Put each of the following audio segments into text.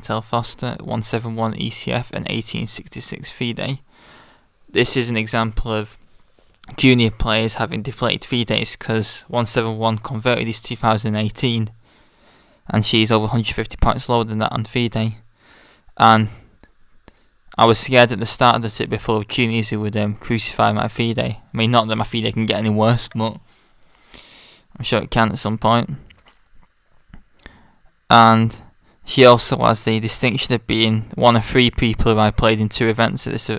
Chantelle Foster, 171 ECF and 1866 FIDE. This is an example of junior players having deflated FIDEs because 171 converted is 2018 and she's over 150 points lower than that on FIDE. And I was scared at the start that it'd be full of juniors who would crucify my FIDE. I mean, not that my FIDE can get any worse, but I'm sure it can at some point. And she also has the distinction of being one of 3 people who I played in 2 events at this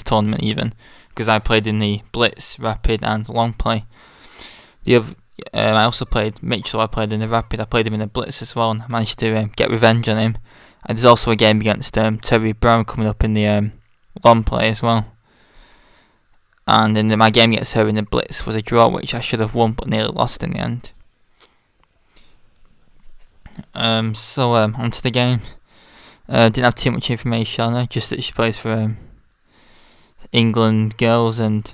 tournament, even because I played in the Blitz, Rapid, and Long Play. The other, I also played Mitchell. I played in the Rapid. I played him in the Blitz as well, and I managed to get revenge on him. And there's also a game against Terry Brown coming up in the Long Play as well. And in my game against her in the Blitz was a draw, which I should have won but nearly lost in the end. So onto the game. Didn't have too much information on her, just that she plays for England girls and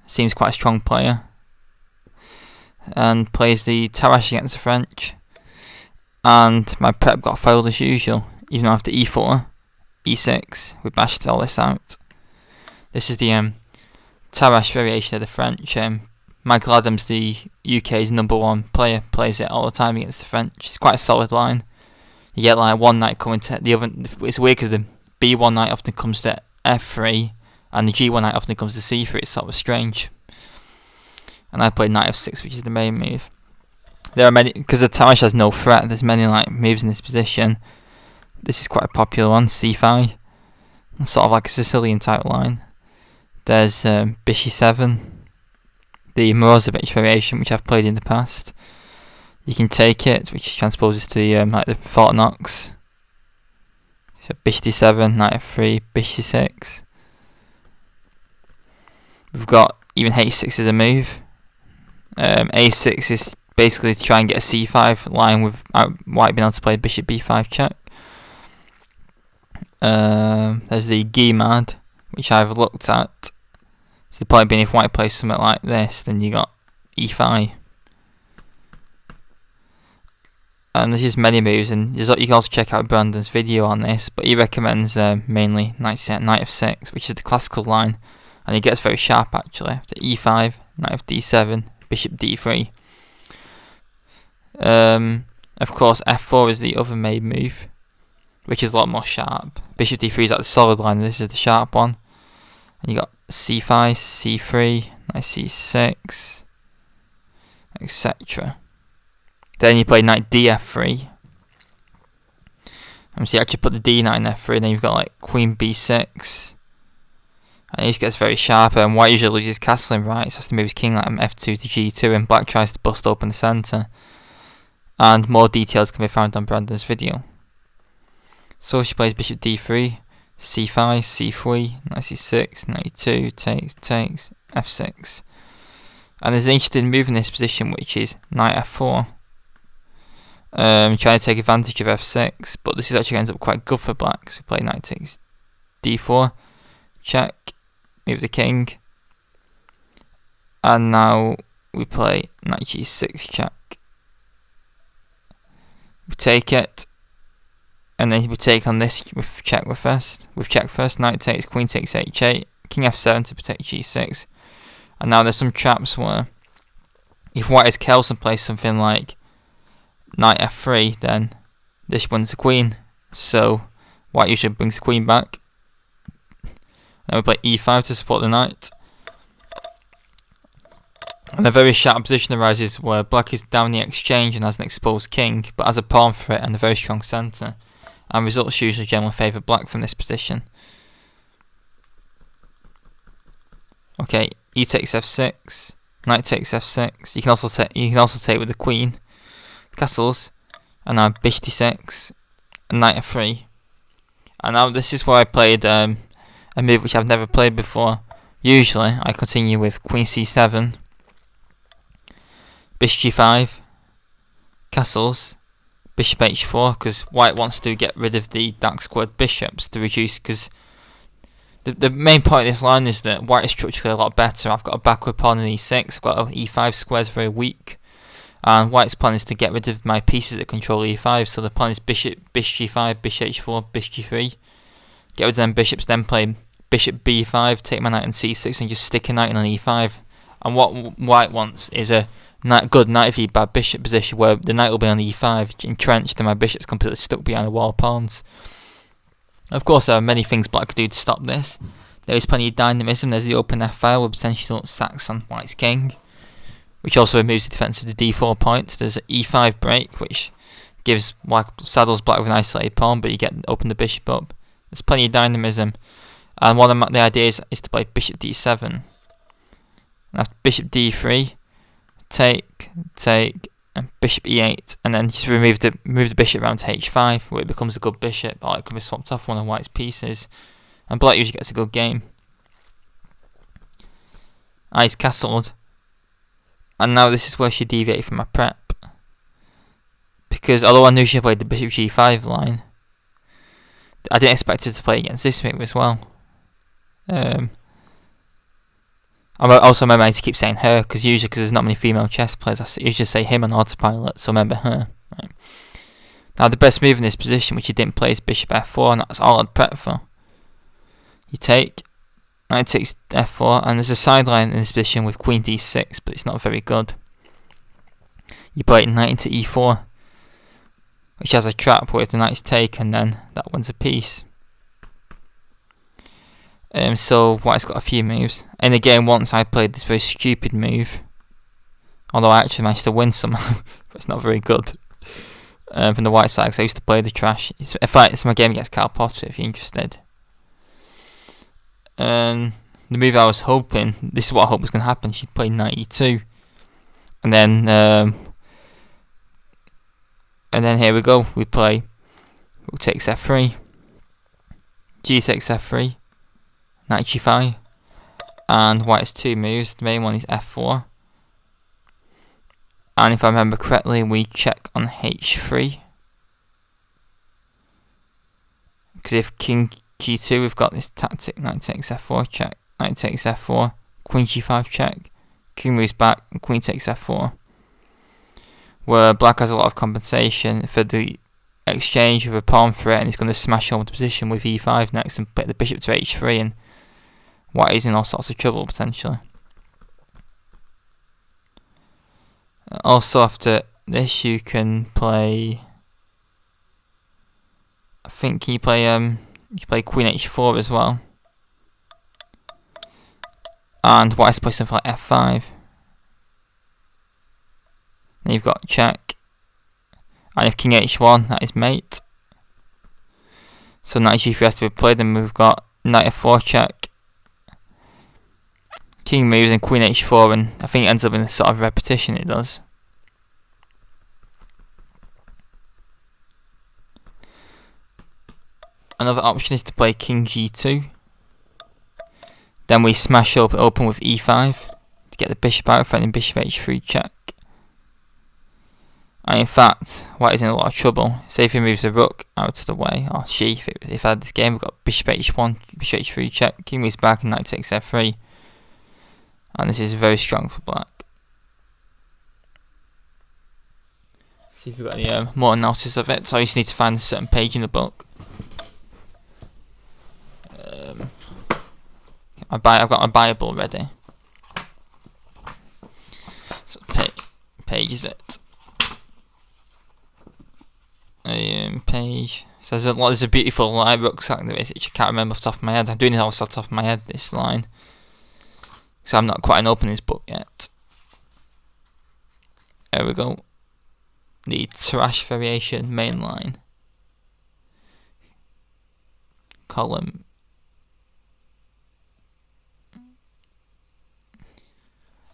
seems quite a strong player. And plays the Tarrasch against the French. And my prep got failed as usual, even though after E4, E6, we bashed all this out. This is the Tarrasch variation of the French. Michael Adams, the UK's #1 player, plays it all the time against the French. It's quite a solid line. You get like one knight coming to the other. It's weird because the B1 knight often comes to F3 and the G1 knight often comes to C3. It's sort of strange. And I played knight F6, which is the main move. There are many, because the Tarrasch has no threat. There's many like moves in this position. This is quite a popular one. C5, sort of like a Sicilian type line. There's Bg7, the Morozevich variation, which I've played in the past. You can take it, which transposes to the like the Fort Knox. So Bd7, knight F3, Bg6. We've got even H6 as a move. A6 is basically to try and get a C5 line without white being able to play bishop B5 check. There's the Guimard, which I've looked at. So the point being, if white plays something like this, then you got E5. And there's just many moves, and you can also check out Brandon's video on this, but he recommends mainly knight F6, which is the classical line, and it gets very sharp actually. After E5, knight D7, bishop D3. Of course, F4 is the other main move, which is a lot more sharp. Bishop D3 is like the solid line, and this is the sharp one. And you got C5, C3, knight C6, etc. Then you play knight DF3. And so you actually put the D knight in F3, and then you've got like queen B6. And it just gets very sharp, and white usually loses castling, right? So has to move his king like F2 to G2, and black tries to bust open the centre. And more details can be found on Brandon's video. So she plays bishop D3, C5, C3, knight C6, knight E2, takes, F6. And there's an interesting move in this position, which is knight F4. Trying to take advantage of F6, but this is actually ends up quite good for black. So we play knight takes D4, check, move the king, and now we play knight G6 check. We take it, and then we take on this with check first. With check first, knight takes, queen takes H8, king F7 to protect G6. And now there's some traps where if white is careless and plays something like knight F3, then this wins the queen. So white usually brings the queen back. Then we play E5 to support the knight. And a very sharp position arises where black is down the exchange and has an exposed king, but has a pawn threat and a very strong centre. And results usually generally favour black from this position. Okay, e takes F6, knight takes F6. You can also take with the queen, castles, and now bishop D6, and knight F3. And now this is where I played a move which I've never played before. Usually I continue with queen C7, bishop G5, castles, bishop H4, because white wants to get rid of the dark squared bishops to reduce, because the main point of this line is that white is structurally a lot better. I've got a backward pawn in E6, I've got E5 squares very weak, And white's plan is to get rid of my pieces that control e5. So the plan is bishop Bg5, Bg4, Bg3. Get rid of them bishops, then play bishop b5, take my knight on c6, and just stick a knight on e5. And what white wants is a good knight v bad bishop position where the knight will be on e5 entrenched and my bishop's completely stuck behind the wall pawns. Of course, there are many things black could do to stop this. There is plenty of dynamism. There's the open f file with potential sacks on white's king, which also removes the defense of the d4 points. There's an e5 break, which gives saddles black with an isolated pawn, but you get open the bishop up. There's plenty of dynamism, and one of the ideas is to play bishop d7. And after bishop d3, take, and bishop e8, and then just move the bishop around to h5, where it becomes a good bishop, or it can be swapped off one of white's pieces, and black usually gets a good game. He's castled, and now this is where she deviated from my prep, because although I knew she played the bishop g5 line, I didn't expect her to play against this move as well. I also remember I need to keep saying her, because usually, because there's not many female chess players, I usually say him on autopilot, so remember her. Right. Now the best move in this position, which he didn't play, is bishop f4, and that's all I'd prep for. You take, knight takes f4, and there's a sideline in this position with queen d6, but it's not very good. You play knight into e4, which has a trap where if the knight's taken, then that wins a piece. So white's got a few moves. In the game once I played this very stupid move, although I actually managed to win somehow, but it's not very good. From the white side, because I used to play the trash. In fact, it's my game against Karl Potter if you're interested. The move I was hoping, this is what I hoped was going to happen, she'd play knight e2. And then here we go, we play rook takes f3, g takes f3, knight g5, and white has two moves. The main one is f4, and if I remember correctly, we check on h3, because if king g2, we've got this tactic, knight takes f4, check, knight takes f4, queen g5 check, king moves back, and queen takes f4, where black has a lot of compensation for the exchange of a pawn threat, and he's going to smash over the position with e5 next and put the bishop to h3, and white is in all sorts of trouble potentially. Also after this you can play, I think you play queen h4 as well, and white's play something like f5. Then you've got check, and if king h1, that is mate. So knight g3 has to be played, and we've got knight f4 check, king moves and queen h4, and I think it ends up in a sort of repetition, it does. Another option is to play king g2. Then we smash open with e5 to get the bishop out, threatening bishop h3 check. And in fact, white is in a lot of trouble. Say if he moves the rook out of the way, or she, if I had this game, we've got bishop h1, bishop h3 check, king moves back, and knight takes f3. And this is very strong for black. See if we've got any more analysis of it. So I just need to find a certain page in the book. I've got my Bible ready. So page is it? Page. So there's a beautiful rucksack there is, which I can't remember off the top of my head. I'm doing it all off the top of my head, this line. So I'm not quite open this book yet. There we go. The trash variation main line. Column.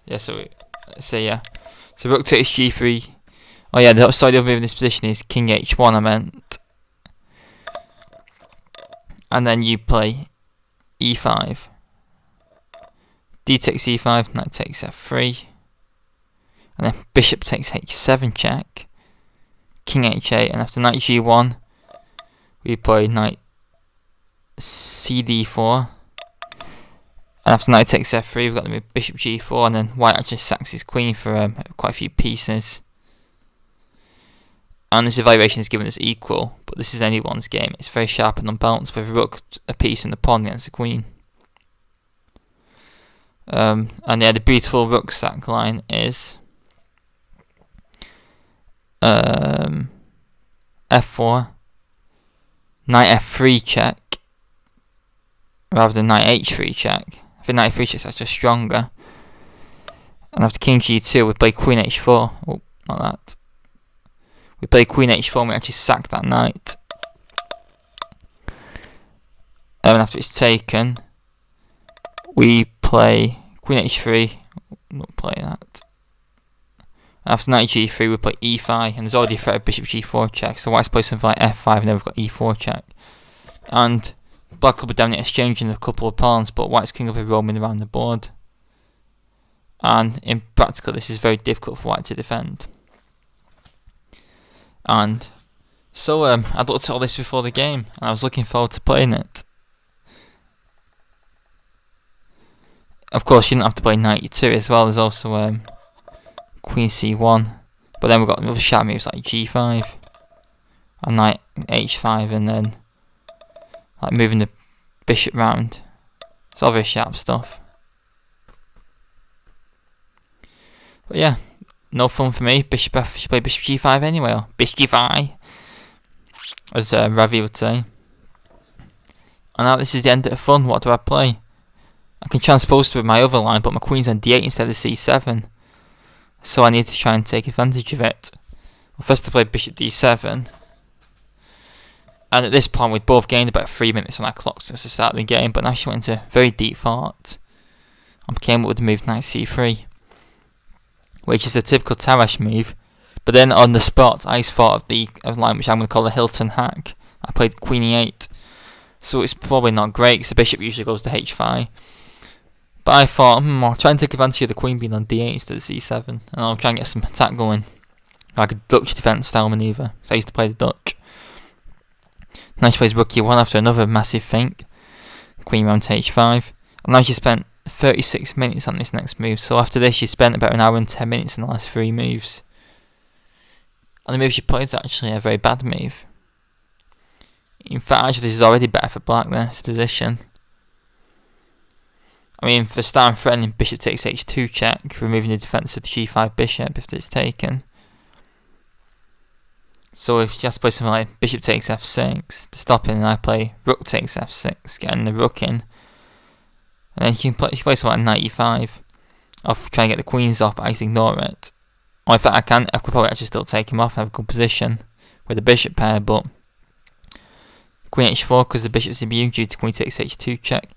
Yeah, so rook takes g3. Oh yeah, the other move in this position is king h1, I meant. And then you play e5. D takes e5, knight takes f3. And then bishop takes h7 check. King h8, and after knight g1, we play knight cd4. And after knight takes f3, we've got the move bishop g4, and then white actually sacks his queen for quite a few pieces. and this evaluation is given as equal, but this is anyone's game. It's very sharp and unbalanced with a rook, a piece, and the pawn against the queen. And yeah, the beautiful rook sack line is f4, knight f3 check, rather than knight h3 check. I think knight f3 check is actually stronger. And after king g2, we play queen h4. Oh, not that. We play queen h4 and we actually sack that knight. And after it's taken, we play queen h3. Not play that. After knight g3, we play e5, and there's already a threat of bishop g4 check. So white's play something like f5, and then we've got e4 check. And black will be down exchanging a couple of pawns, but white's king will be roaming around the board. And in practical, this is very difficult for white to defend. And so I looked at all this before the game, and I was looking forward to playing it. Of course, you don't have to play knight e2 as well. There's also queen c1, but then we've got other sharp moves like g5 and knight h5, and then like moving the bishop round. It's all very sharp stuff. But yeah, no fun for me. Bishop f should play bishop g5 anyway, or bishop g5, as Ravi would say. And now this is the end of the fun. What do I play? I can transpose to my other line, but my queen's on d8 instead of c7. So I need to try and take advantage of it. Well, first I play bishop d7. And at this point we'd both gained about 3 minutes on our clock since the start of the game, but now she went into very deep thought and came up with the move knight c3, which is a typical Tarash move. But then on the spot I thought of the line which I'm going to call a Hilton hack. I played queen e8, so it's probably not great because the bishop usually goes to h5. But I thought, I'll try and take advantage of the queen being on d8 instead of c7, and I'll try and get some attack going, like a Dutch defense style maneuver, because I used to play the Dutch. Now she plays rook e1 after another massive feint, queen round to h5, and now she spent 36 minutes on this next move. So after this she spent about an hour and 10 minutes in the last 3 moves. And the move she played is actually a very bad move. In fact, actually this is already better for black, this position. I mean, for starting threatening bishop takes h2 check, removing the defense of the g5 bishop if it's taken. So if she has to play something like bishop takes f6 to stop it, and I play rook takes f6, getting the rook in. And then she plays something like knight e5. I'll try and get the queens off, but I just ignore it. Or in fact I could probably actually still take him off and have a good position with the bishop pair, but queen h4 because the bishop's immune due to queen takes h2 check.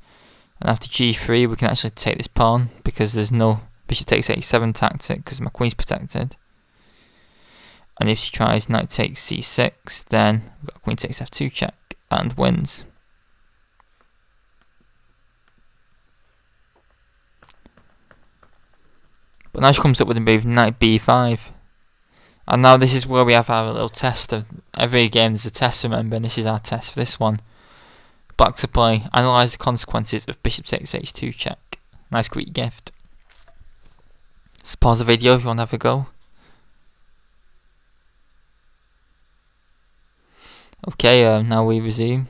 And after g3 we can actually take this pawn because there's no bishop takes h7 tactic because my queen's protected. And if she tries knight takes c6, then we've got queen takes f2 check and wins. But now she comes up with the move knight b5. And now this is where we have our little test of every game. There's a test, remember, and this is our test for this one. Black to play, analyse the consequences of bishop takes h2 check. Nice Greek gift. Let's pause the video if you want to have a go. Okay, now we resume.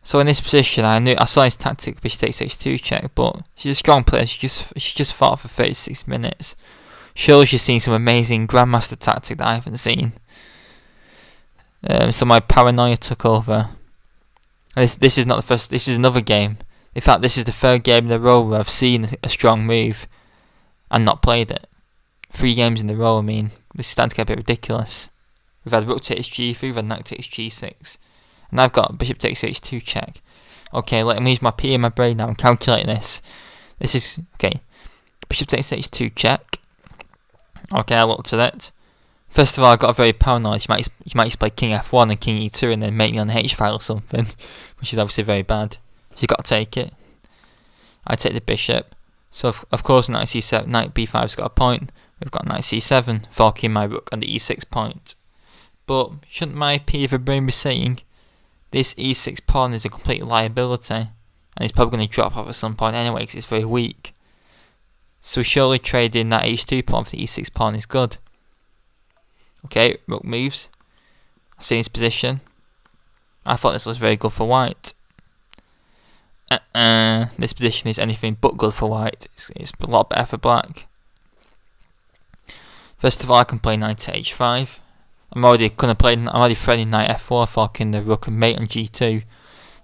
So in this position, I saw his tactic, bishop takes h2 check, but she's a strong player. She just fought for 36 minutes. Surely she's seen some amazing grandmaster tactic that I haven't seen. So my paranoia took over. This is not the first. This is another game. In fact, this is the third game in a row where I've seen a strong move and not played it. 3 games in a row. I mean, this is starting to get a bit ridiculous. We've had rook takes g3, we've had knight takes g6, and I've got bishop takes h2 check. Okay, let me use my P in my brain now and calculate this. This is okay. Bishop takes h2 check. Okay, I looked at it. First of all, I got very paranoid. You might just play king f1 and king e2 and then make me on the h file or something, which is obviously very bad. You've got to take it. I take the bishop. So of course knight c7, knight b5's got a point. We've got knight c7, forking my rook on the e6 point. But shouldn't my P of a brain be saying this e6 pawn is a complete liability, and it's probably going to drop off at some point anyway because it's very weak. So surely trading that h2 pawn for the e6 pawn is good. Okay, rook moves. I see his position. I thought this was very good for white. This position is anything but good for white. It's a lot better for black. First of all, I can play knight to h5. I'm already threatening knight f4, forking the rook and mate on g2.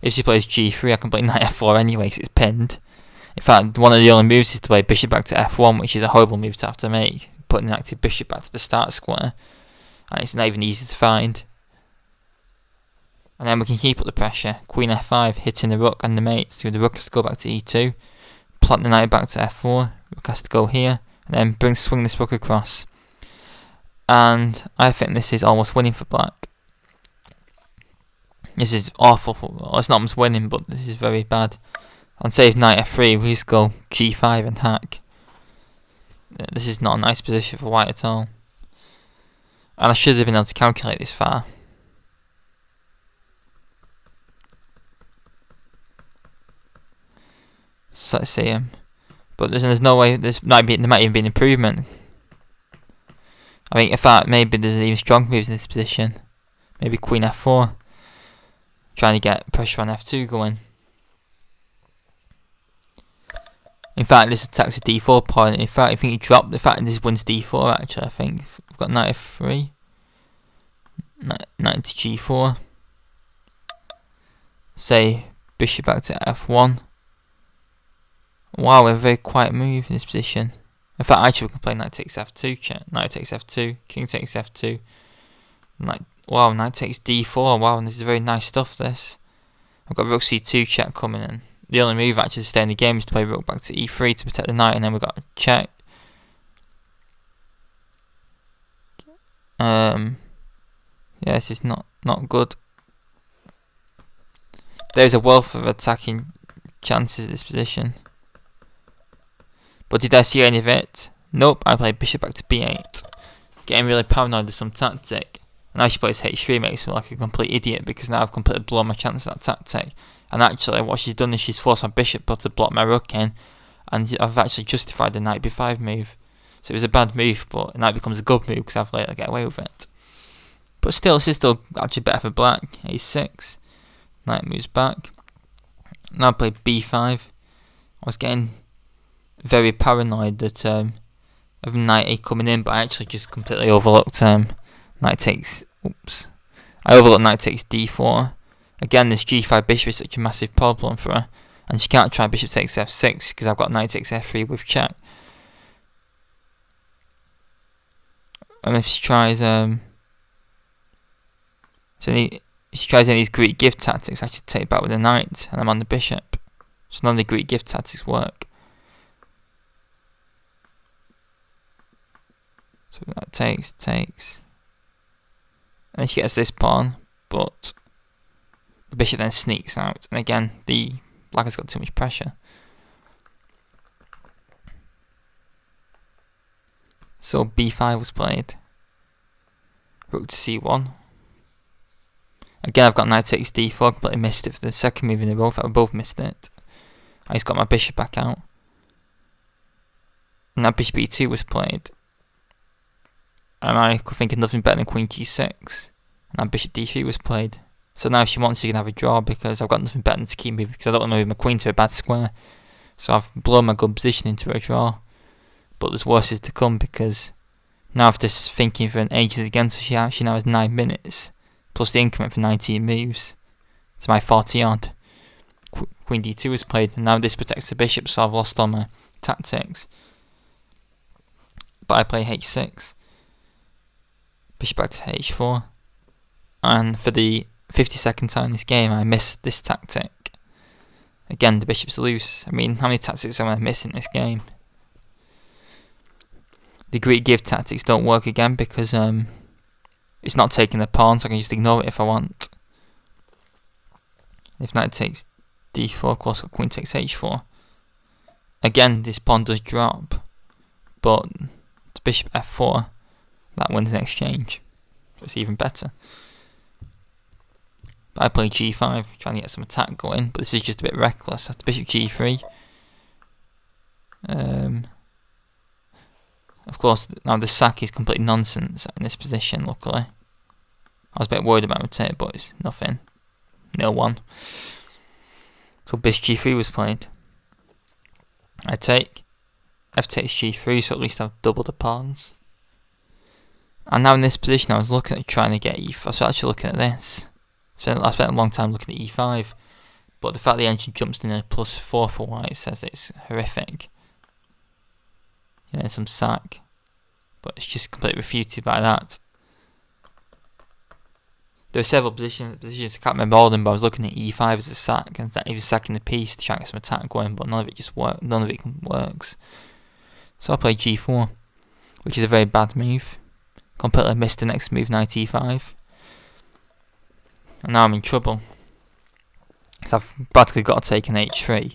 If she plays g3, I can play knight f4 anyway because it's pinned. In fact, one of the only moves is to play bishop back to f1, which is a horrible move to have to make, putting an active bishop back to the start square, and it's not even easy to find. And then we can keep up the pressure. Queen f5, hitting the rook and the mate, so the rook has to go back to e2, plant the knight back to f4, rook has to go here, and then swing this rook across. And I think this is almost winning for black. This is awful well, it's not almost winning, but this is very bad. On save knight f3, we just go g5 and hack. This is not a nice position for white at all. And I should have been able to calculate this far. So let's see but there's no way. There might even be an improvement. I think in fact maybe there's even strong moves in this position. Maybe queen f4, trying to get pressure on f2 going. In fact, this attacks a d4 pawn. In fact, I think he dropped. The fact this wins d4 actually. I think we've got knight f3, knight to g4. Say bishop back to f1. Wow, a very quiet move in this position. In fact, actually we can play knight takes f2, knight takes f2, king takes f2, knight takes d4. Wow, and this is very nice stuff. This, I've got rook c2 check coming in. The only move actually to stay in the game is to play rook back to e3 to protect the knight, and then we've got a check. Yeah, this is not good. There's a wealth of attacking chances in this position. But did I see any of it? Nope, I played bishop back to b8. Getting really paranoid with some tactic. And now she plays h3 makes me look like a complete idiot because now I've completely blown my chance of that tactic. And actually what she's done is she's forced my bishop to block my rook in, and I've actually justified the knight b5 move. So it was a bad move, but now it becomes a good move because I've let her get away with it. But still, this is still actually better for black. a6, knight moves back. Now I played b5. I was getting very paranoid that of knight a coming in, but I actually just completely overlooked knight takes. I overlooked knight takes d4. Again, this g5 bishop is such a massive problem for her, and she can't try bishop takes f6 because I've got knight takes f3 with check. And if she tries if she tries any of these Greek gift tactics, I should take back with the knight, and I'm on the bishop. So none of the Greek gift tactics work. So that takes, and then she gets this pawn, but the bishop then sneaks out, and again the black has got too much pressure. So b5 was played. Rook to c1. Again, I've got knight takes d4, completely missed it for the second move in a row. I both missed it. I just got my bishop back out. And now bishop e2 was played. And I could think of nothing better than queen qe6. And now bishop d3 was played. So now if she wants, she can have a draw because I've got nothing better than to keep moving because I don't want to move my queen to a bad square. So I've blown my good position into a draw. But there's worse is to come because now after thinking for an ages again, so she now has 9 minutes. Plus the increment for 19 moves. It's my 40 odd. Queen d2 was played, and now this protects the bishop, so I've lost all my tactics. But I play h6. Bishop back to h4. And for the 52nd time in this game, I missed this tactic. Again, the bishop's loose. I mean, how many tactics am I missing in this game? The Greek give tactics don't work again because it's not taking the pawn, so I can just ignore it if I want. If knight takes d4, of course, queen takes h4. Again, this pawn does drop, but it's bishop f4 that wins an exchange. So it's even better. But I play g5, trying to get some attack going, but this is just a bit reckless. After bishop g3, Of course, now the sack is complete nonsense in this position, luckily. I was a bit worried about it, but it's nothing. 0-1. So Bg3 was played. I take. F takes G3, so at least I've doubled the pawns. And now in this position, I was looking at trying to get E5. I was actually looking at this. I spent a long time looking at E5. But the fact the engine jumps in a +4 for white says it's horrific. Yeah, some sack. But it's just completely refuted by that. There were several positions I can't remember all of them, but I was looking at E5 as a sack, and he was sacking the piece to try and get some attack going, but none of it just worked. None of it works. So I played G4, which is a very bad move. Completely missed the next move, knight E5. And now I'm in trouble. Because I've practically got to take an H3.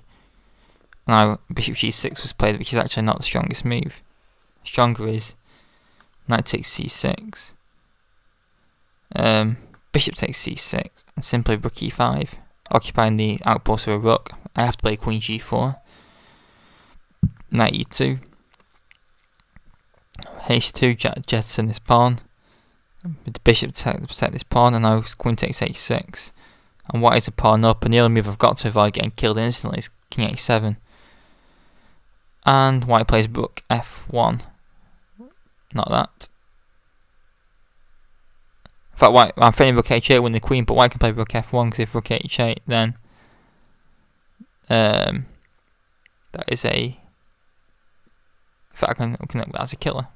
Now Bishop G6 was played, which is actually not the strongest move. Stronger is knight takes C6. Bishop takes C6 and simply rook E5, occupying the outpost of a rook. I have to play Queen G4. Knight E2. H2 jettison this pawn. With the bishop to protect this pawn, and now Queen takes H6. And white is a pawn up, and the other move I've got to avoid getting killed instantly is King H7. And white plays rook F1. Not that. In fact, white, I'm threatening rook H8 when the queen, but white can play rook F1, because if rook H8, then that is a. In fact, I can connect that as a killer.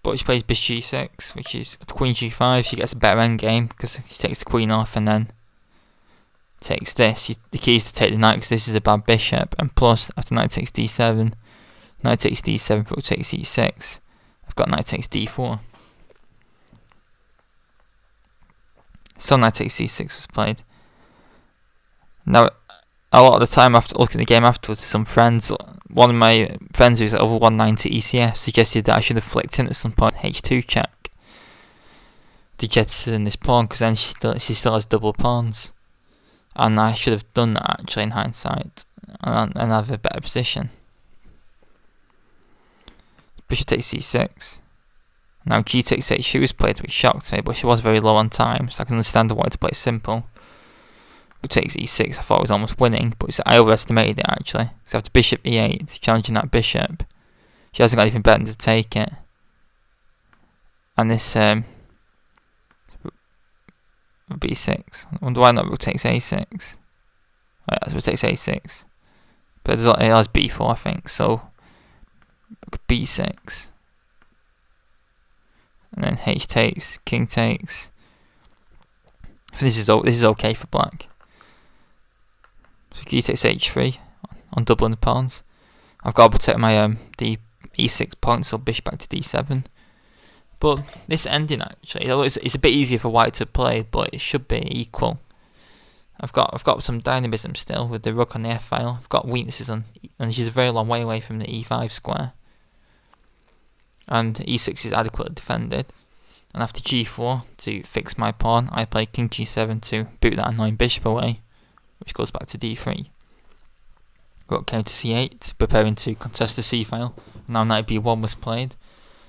But she plays Bg6, which is Queen G5. She gets a better endgame because she takes the queen off and then takes this. The key is to take the knight because this is a bad bishop. And plus, after knight takes D7, knight takes D7, rook takes E6. I've got knight takes D4. So knight takes C6 was played. Now, a lot of the time after looking at the game afterwards, some friends, one of my friends who's over 190 ECF suggested that I should have flicked in at some point H2 check to jettison this pawn, because then she still has double pawns, and I should have done that actually in hindsight and have a better position. Bishop takes C6. Now G takes H2 was played, which shocked me, but she was very low on time, so I can understand why to play simple. Rook takes E6, I thought I was almost winning, but I overestimated it actually. So after Bishop E8, challenging that bishop, she hasn't got anything better than to take it. And this B6. I wonder why not rook takes A6. Right, that's rook takes A6. But it has B4, I think. So B6. And then H takes, King takes. This is okay for black. So G takes H3 on doubling the pawns. I've got to protect my the E6 pawn, so bishop back to D7. But this ending actually, it's a bit easier for white to play, but it should be equal. I've got some dynamism still with the rook on the F file. I've got weaknesses on, and she's a very long way away from the E5 square. And E6 is adequately defended. And after G4 to fix my pawn, I play King G7 to boot that annoying bishop away, which goes back to D3. Rook came to C8, preparing to contest the C file. Now knight B1 was played,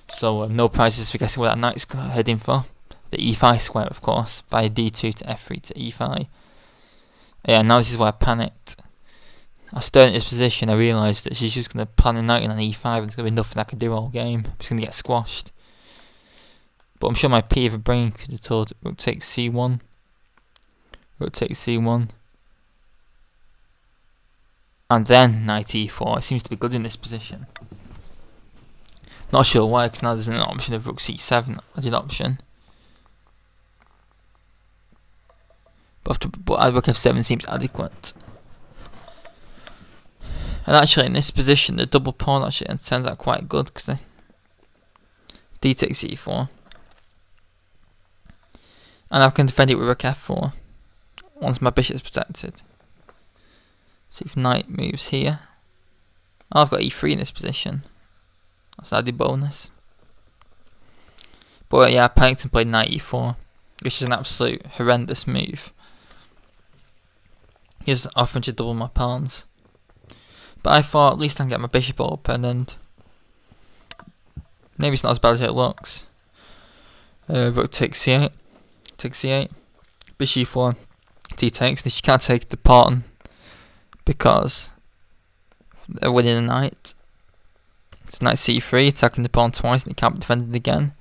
so no prizes for guessing where that knight's heading for. The E5 square, of course, by D2 to F3 to E5. Yeah, now this is where I panicked. I stared at this position, I realised that she's just going to plan a knight on E5 and there's going to be nothing I can do all game. I'm just going to get squashed. But I'm sure my P of a brain could have told rook takes C1. Rook takes C1. And then knight E4. It seems to be good in this position. Not sure why, because now there's an option of rook C7 as an option. But rook F7 seems adequate. And actually in this position the double pawn actually turns out quite good, because D takes E4. And I can defend it with rook F4 once my bishop's protected. See if knight moves here. Oh, I've got E3 in this position. That's added bonus. But yeah, I panicked and played knight E4, which is an absolute horrendous move. He's offering to double my pawns. But I thought at least I can get my bishop open, and maybe it's not as bad as it looks. Rook takes c8, Bg4 d takes. This you can't take the pawn because they're winning the knight. It's knight c3, attacking the pawn twice, and it can't be defended again.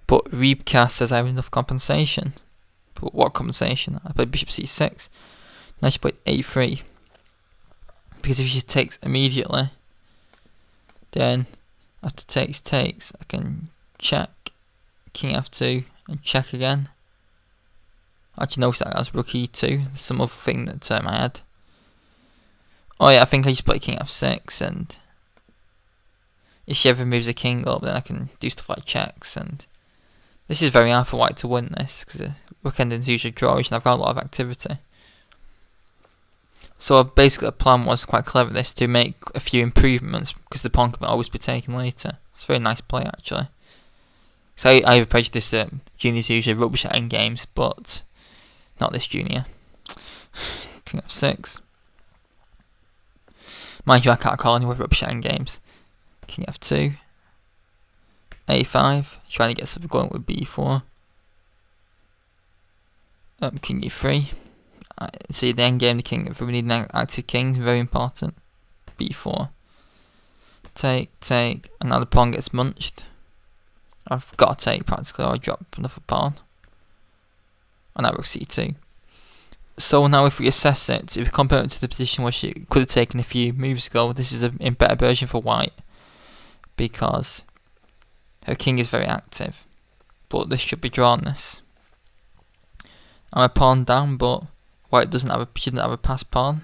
But Rebcast says I have enough compensation. But what compensation? I played bishop c6. Now she played a3. Because if she takes immediately, then after takes, I can check, king f2, and check again. Actually, no, that was rook e2. There's some other thing that I had. Oh yeah, I think I just play king f6, and if she ever moves a king up, then I can do stuff like checks. And this is very hard for white to win this, because the rook ending's usually drawish, and I've got a lot of activity. So basically the plan was quite clever, this, to make a few improvements, because the pawn can always be taken later. It's a very nice play actually. So I have approached this juniors usually rubbish at endgames, but not this junior. King f6. Mind you, I can't call anyone rubbish at endgames. King f2. a5, trying to get something going with b4. King e3. See the endgame, the king. If we need an active king, very important. b4. Take, and now the pawn gets munched. I've got to take practically, or I drop another pawn. And now rook c2. So now if we assess it, if we compare it to the position where she could have taken a few moves ago, this is a better version for white. Because her king is very active. But this should be drawn, this. I'm a pawn down, but white shouldn't have a passed pawn.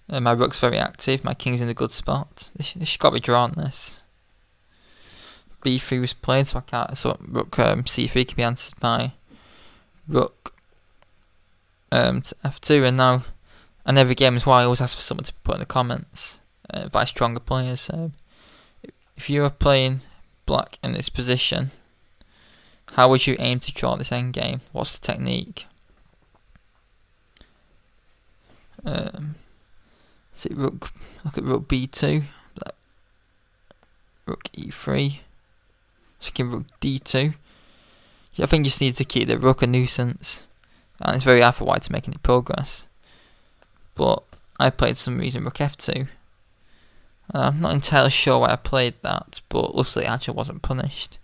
My rook's very active, my king's in a good spot. This should got to be drawn, this. b3 was played, so rook c3 can be answered by rook to f2, and now, and every game as well, I always ask for someone to put in the comments by stronger players. If you are playing black in this position, how would you aim to draw this endgame? What's the technique? So look at rook b2, rook e3, so give rook d2. I think you just need to keep the rook a nuisance, and it's very hard for white to make any progress. But I played some reason rook f2. I'm not entirely sure why I played that, but luckily it actually wasn't punished.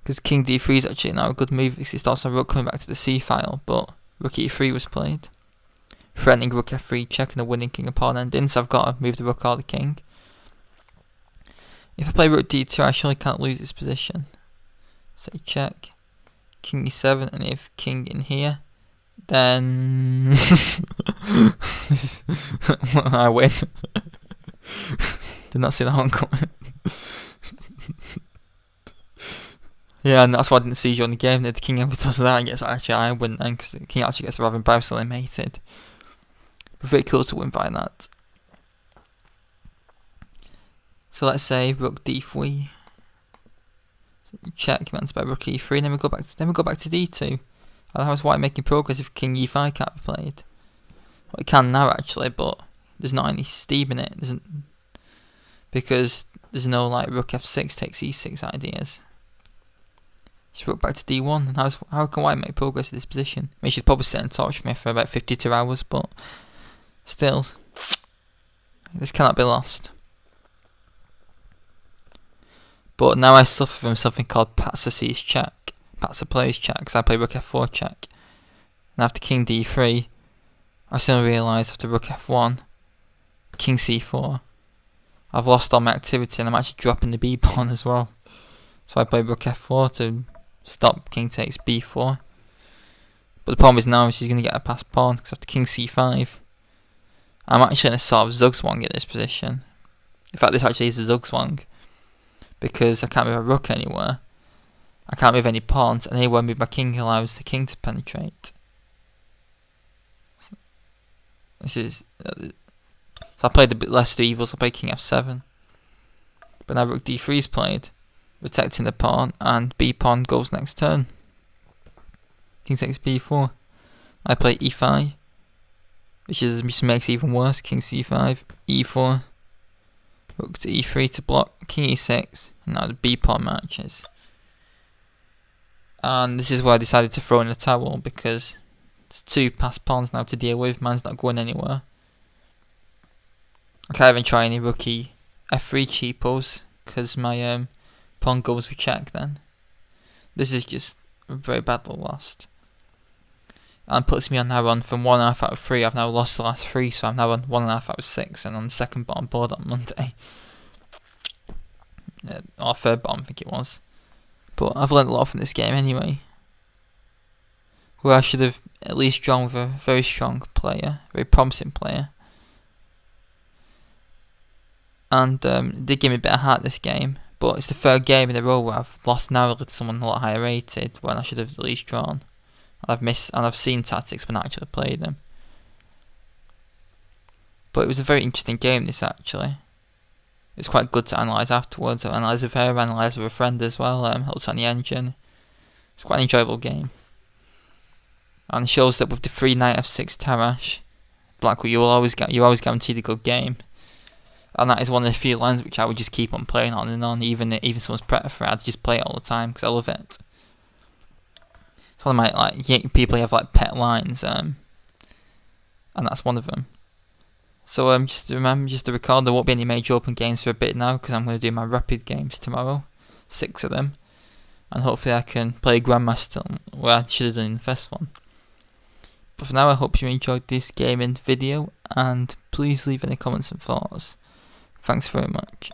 Because king d3 is actually now a good move, because it starts a rook coming back to the c file, but rook e3 was played. Threatening rook f3, checking the winning king and pawn ending, so I've got to move the rook or the king. If I play rook d2, I surely can't lose this position. So check, king e7, and if king in here, then I win. Did not see that one coming. Yeah, and that's why I didn't see you on the game. If the king ever does that, and gets actually I win then, because the king actually gets rather embarrassingly mated. But very cool to win by that. So let's say rook d3. Check, answered by rook e3, and then we go back to d2. And how's white making progress if king e5 can't be played? Well, it can now actually, but there's not any steam in it. Because there's no like rook f6 takes e6 ideas. Just rook back to d1, and how can white make progress in this position? I mean, she'd probably sit and torch me for about 52 hours, but still, this cannot be lost. But now I suffer from something called Patsa check, Patsa plays check, because I play rook f4 check. And after king d3, I suddenly realise after rook f1, king c4, I've lost all my activity, and I'm actually dropping the b pawn as well. So I play rook f4 to stop king takes b4. But the problem is now she's going to get a passed pawn, because after king c5, I'm actually in a sort of zugzwang in this position. In fact, this actually is a zugzwang, because I can't move a rook anywhere. I can't move any pawns, and anywhere I move my king allows the king to penetrate. So I played a bit less of evils. I played king f7, but now rook d3 is played, protecting the pawn, and b pawn goes next turn. King takes b4. I play e5, which just makes it even worse. King c5, e4, rook to e3 to block, king e6, and now the b pawn matches. And this is where I decided to throw in the towel, because it's 2 passed pawns now to deal with. Man's not going anywhere. I can't even try any rookie f3 cheapos, because my pawn goes with check then. This is just very badly lost. And puts me on now on from 1.5 out of 3. I've now lost the last 3, so I'm now on 1.5 out of 6, and on the second bottom board on Monday. Or third bottom, I think it was. But I've learned a lot from this game anyway. Where I should have at least drawn with a very strong player, very promising player. And it did give me a bit of heart this game. But it's the third game in a row where I've lost narrowly to someone a lot higher rated when I should have at least drawn. I've missed, and I've seen tactics but not actually played them. But it was a very interesting game, this actually. It's quite good to analyse afterwards. I analysed with her, analysed with a friend as well, Hilton on the engine. It's quite an enjoyable game. And it shows that with the free knight f6 Tarrasch, BlackElo, you're always guaranteed a good game. And that is one of the few lines which I would just keep on playing on and on, even someone's prep for it, I'd just play it all the time because I love it. It's one of my people who have like pet lines, and that's one of them. So just remember, just to record, there won't be any major open games for a bit now because I'm going to do my rapid games tomorrow, 6 of them, and hopefully I can play Grandmaster where I should have done in the first one. But for now, I hope you enjoyed this gaming video, and please leave any comments and thoughts. Thanks very much.